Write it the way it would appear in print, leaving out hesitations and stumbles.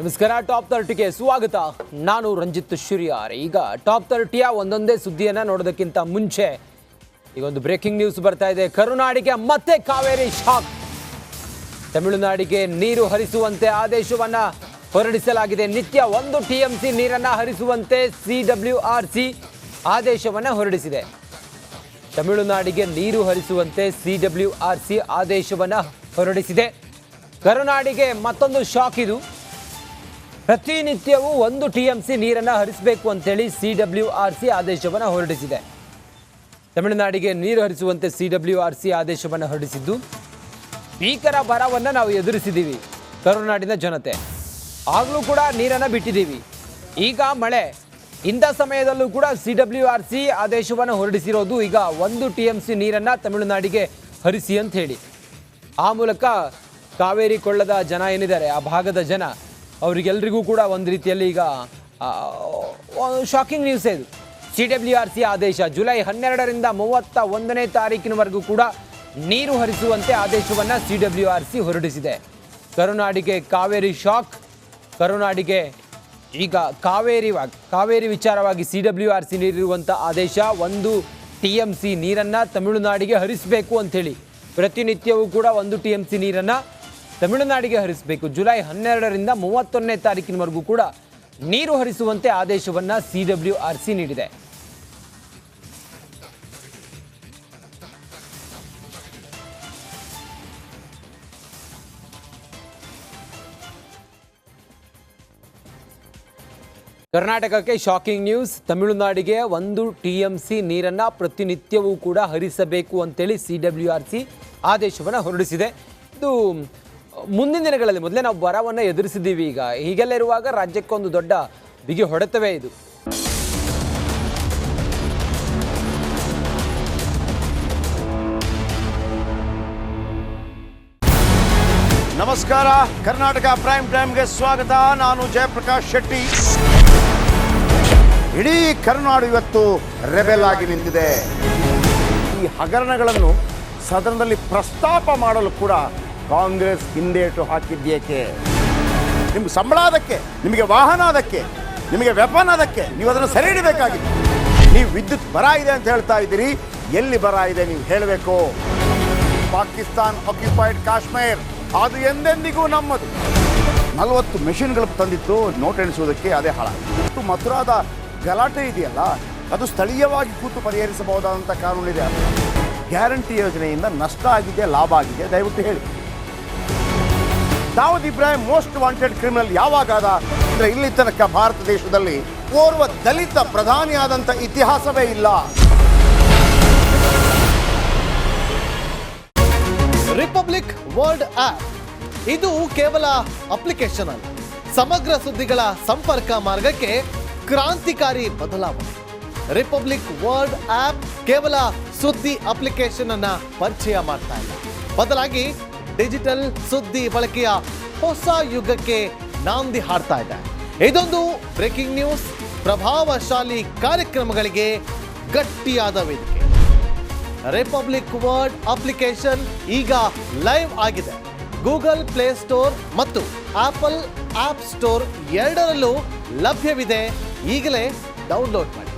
ನಮಸ್ಕಾರ. ಟಾಪ್ 30ಗೆ ಸ್ವಾಗತ. ನಾನು ರಂಜಿತ್ ಶುರಿಯಾರ್. ಈಗ ಟಾಪ್ 30ಯ ಒಂದೊಂದೇ ಸುದ್ದಿಯನ್ನು ನೋಡೋದಕ್ಕಿಂತ ಮುಂಚೆ ಈಗ ಒಂದು ಬ್ರೇಕಿಂಗ್ ನ್ಯೂಸ್ ಬರ್ತಾ ಇದೆ. ಕರುನಾಡಿಗೆ ಮತ್ತೆ ಕಾವೇರಿ ಶಾಕ್. ತಮಿಳುನಾಡಿಗೆ ನೀರು ಹರಿಸುವಂತೆ ಆದೇಶವನ್ನು ಹೊರಡಿಸಲಾಗಿದೆ. ನಿತ್ಯ 1 TMC ನೀರನ್ನು ಹರಿಸುವಂತೆ CWRC ಆದೇಶವನ್ನು ಹೊರಡಿಸಿದೆ. ತಮಿಳುನಾಡಿಗೆ ನೀರು ಹರಿಸುವಂತೆ CWRC ಆದೇಶವನ್ನು ಹೊರಡಿಸಿದೆ. ಕರುನಾಡಿಗೆ ಮತ್ತೊಂದು ಶಾಕ್ ಇದು. ಪ್ರತಿನಿತ್ಯವೂ 1 TMC ನೀರನ್ನು ಹರಿಸಬೇಕು ಅಂತೇಳಿ CWRC ಆದೇಶವನ್ನು ಹೊರಡಿಸಿದೆ. ತಮಿಳುನಾಡಿಗೆ ನೀರು ಹರಿಸುವಂತೆ CWRC ಆದೇಶವನ್ನು ಹೊರಡಿಸಿದ್ದು, ಭೀಕರ ಬರವನ್ನು ನಾವು ಎದುರಿಸಿದ್ದೀವಿ ಕರುನಾಡಿನ ಜನತೆ. ಆಗಲೂ ಕೂಡ ನೀರನ್ನು ಬಿಟ್ಟಿದ್ದೀವಿ. ಈಗ ಮಳೆ, ಇಂಥ ಸಮಯದಲ್ಲೂ ಕೂಡ CWRC ಆದೇಶವನ್ನು ಹೊರಡಿಸಿರೋದು ಈಗ 1 TMC ನೀರನ್ನು ತಮಿಳುನಾಡಿಗೆ ಹರಿಸಿ ಅಂತ ಹೇಳಿ. ಆ ಮೂಲಕ ಕಾವೇರಿ ಕೊಳ್ಳದ ಜನ ಏನಿದ್ದಾರೆ, ಆ ಭಾಗದ ಜನ, ಅವರಿಗೆಲ್ಲರಿಗೂ ಕೂಡ ಒಂದು ರೀತಿಯಲ್ಲಿ ಈಗ ಶಾಕಿಂಗ್ ನ್ಯೂಸ್ ಇದು. CWRC ಆದೇಶ ಜುಲೈ 12ರಿಂದ 31ನೇ ತಾರೀಕಿನವರೆಗೂ ಕೂಡ ನೀರು ಹರಿಸುವಂತೆ ಆದೇಶವನ್ನು CWRC ಹೊರಡಿಸಿದೆ. ಕರುನಾಡಿಗೆ ಕಾವೇರಿ ಶಾಕ್. ಕರುನಾಡಿಗೆ ಈಗ ಕಾವೇರಿ ವಿಚಾರವಾಗಿ CWRC ನೀಡಿರುವಂಥ ಆದೇಶ 1 TMC ನೀರನ್ನು ತಮಿಳುನಾಡಿಗೆ ಹರಿಸಬೇಕು ಅಂಥೇಳಿ. ಪ್ರತಿನಿತ್ಯವೂ ಕೂಡ 1 TMC ನೀರನ್ನು ತಮಿಳುನಾಡಿಗೆ ಹರಿಸಬೇಕು. ಜುಲೈ 12ರಿಂದ 31ನೇ ತಾರೀಕಿನವರೆಗೂ ಕೂಡ ನೀರು ಹರಿಸುವಂತೆ ಆದೇಶವನ್ನು CWRC ನೀಡಿದೆ. ಕರ್ನಾಟಕಕ್ಕೆ ಶಾಕಿಂಗ್ ನ್ಯೂಸ್. ತಮಿಳುನಾಡಿಗೆ 1 TMC ನೀರನ್ನು ಪ್ರತಿನಿತ್ಯವೂ ಕೂಡ ಹರಿಸಬೇಕು ಅಂತೇಳಿ CWRC ಆದೇಶವನ್ನು ಹೊರಡಿಸಿದೆ. ಇದು ಮುಂದಿನ ದಿನಗಳಲ್ಲಿ ಮೊದಲೇ ನಾವು ಬರವನ್ನು ಎದುರಿಸಿದ್ದೀವಿ. ಈಗ ಹೀಗೆಲ್ಲ ಇರುವಾಗ ರಾಜ್ಯಕ್ಕೊಂದು ದೊಡ್ಡ ಬಿಗಿ ಹೊಡೆತವೇ ಇದು. ನಮಸ್ಕಾರ. ಕರ್ನಾಟಕ ಪ್ರೈಮ್ ಟೈಮ್ಗೆ ಸ್ವಾಗತ. ನಾನು ಜಯಪ್ರಕಾಶ್ ಶೆಟ್ಟಿ. ಇಡೀ ಕರುನಾಡು ಇವತ್ತು ರೆಬೆಲ್ ಆಗಿ ನಿಂತಿದೆ. ಈ ಹಗರಣಗಳನ್ನು ಸದನದಲ್ಲಿ ಪ್ರಸ್ತಾಪ ಮಾಡಲು ಕೂಡ ಕಾಂಗ್ರೆಸ್ ಹಿಂದೇಟು ಹಾಕಿದ್ದೇಕೆ? ನಿಮ್ಗೆ ಸಂಬಳ ಅದಕ್ಕೆ, ನಿಮಗೆ ವಾಹನ ಅದಕ್ಕೆ, ನಿಮಗೆ ವೆಪನ್ ಅದಕ್ಕೆ, ನೀವು ಅದನ್ನು ಸೆರೆ ಹಿಡಿಬೇಕಾಗಿತ್ತು. ನೀವು ವಿದ್ಯುತ್ ಬರ ಇದೆ ಅಂತ ಹೇಳ್ತಾ ಇದ್ದೀರಿ. ಎಲ್ಲಿ ಬರ ಇದೆ ನೀವು ಹೇಳಬೇಕು. ಪಾಕಿಸ್ತಾನ್ ಆಕ್ಯುಪೈಡ್ ಕಾಶ್ಮೀರ್ ಅದು ಎಂದೆಂದಿಗೂ ನಮ್ಮದು. 40 ಮೆಷಿನ್ಗಳು ತಂದಿತ್ತು ನೋಟ್ ಎಣಿಸುವುದಕ್ಕೆ, ಅದೇ ಹಾಳ. ಮಥುರಾದ ಗಲಾಟೆ ಇದೆಯಲ್ಲ, ಅದು ಸ್ಥಳೀಯವಾಗಿ ಕೂತು ಪರಿಹರಿಸಬಹುದಾದಂಥ ಕಾನೂನಿದೆ. ಗ್ಯಾರಂಟಿ ಯೋಜನೆಯಿಂದ ನಷ್ಟ ಆಗಿದೆ, ಲಾಭ ಆಗಿದೆ, ದಯವಿಟ್ಟು ಹೇಳಿ. Dawood Ibrahim most wanted criminal ಯಾವಾಗಾದ ಅಂದರೆ ಇಲ್ಲಿ ತನಕ ಭಾರತ ದೇಶದಲ್ಲಿ ಓರ್ವ ದಲಿತ ಪ್ರಧಾನಿಯಾದಂಥ ಇತಿಹಾಸವೇ ಇಲ್ಲ. ರಿಪಬ್ಲಿಕ್ ವರ್ಲ್ಡ್ ಆಪ್ ಇದು ಕೇವಲ ಅಪ್ಲಿಕೇಶನ್ ಅಲ್ಲ, ಸಮಗ್ರ ಸುದ್ದಿಗಳ ಸಂಪರ್ಕ ಮಾರ್ಗಕ್ಕೆ ಕ್ರಾಂತಿಕಾರಿ ಬದಲಾವಣೆ. ರಿಪಬ್ಲಿಕ್ ವರ್ಲ್ಡ್ ಆಪ್ ಕೇವಲ ಸುದ್ದಿ ಅಪ್ಲಿಕೇಶನ್ ಅನ್ನ ಪರಿಚಯ ಮಾಡ್ತಾ ಇಲ್ಲ, ಬದಲಾಗಿ ಡಿಜಿಟಲ್ ಸುದ್ದಿ ಬಳಕೆಯ ಹೊಸ ಯುಗಕ್ಕೆ ನಾಂದಿ ಹಾಡ್ತಾ ಇದೆ. ಇದೊಂದು ಬ್ರೇಕಿಂಗ್ ನ್ಯೂಸ್, ಪ್ರಭಾವಶಾಲಿ ಕಾರ್ಯಕ್ರಮಗಳಿಗೆ ಗಟ್ಟಿಯಾದ ವೇದಿಕೆ. ರಿಪಬ್ಲಿಕ್ ವರ್ಲ್ಡ್ ಅಪ್ಲಿಕೇಶನ್ ಈಗ ಲೈವ್ ಆಗಿದೆ. ಗೂಗಲ್ ಪ್ಲೇ ಸ್ಟೋರ್ ಮತ್ತು ಆಪಲ್ ಆಪ್ ಸ್ಟೋರ್ ಎರಡರಲ್ಲೂ ಲಭ್ಯವಿದೆ. ಈಗಲೇ ಡೌನ್ಲೋಡ್ ಮಾಡಿ.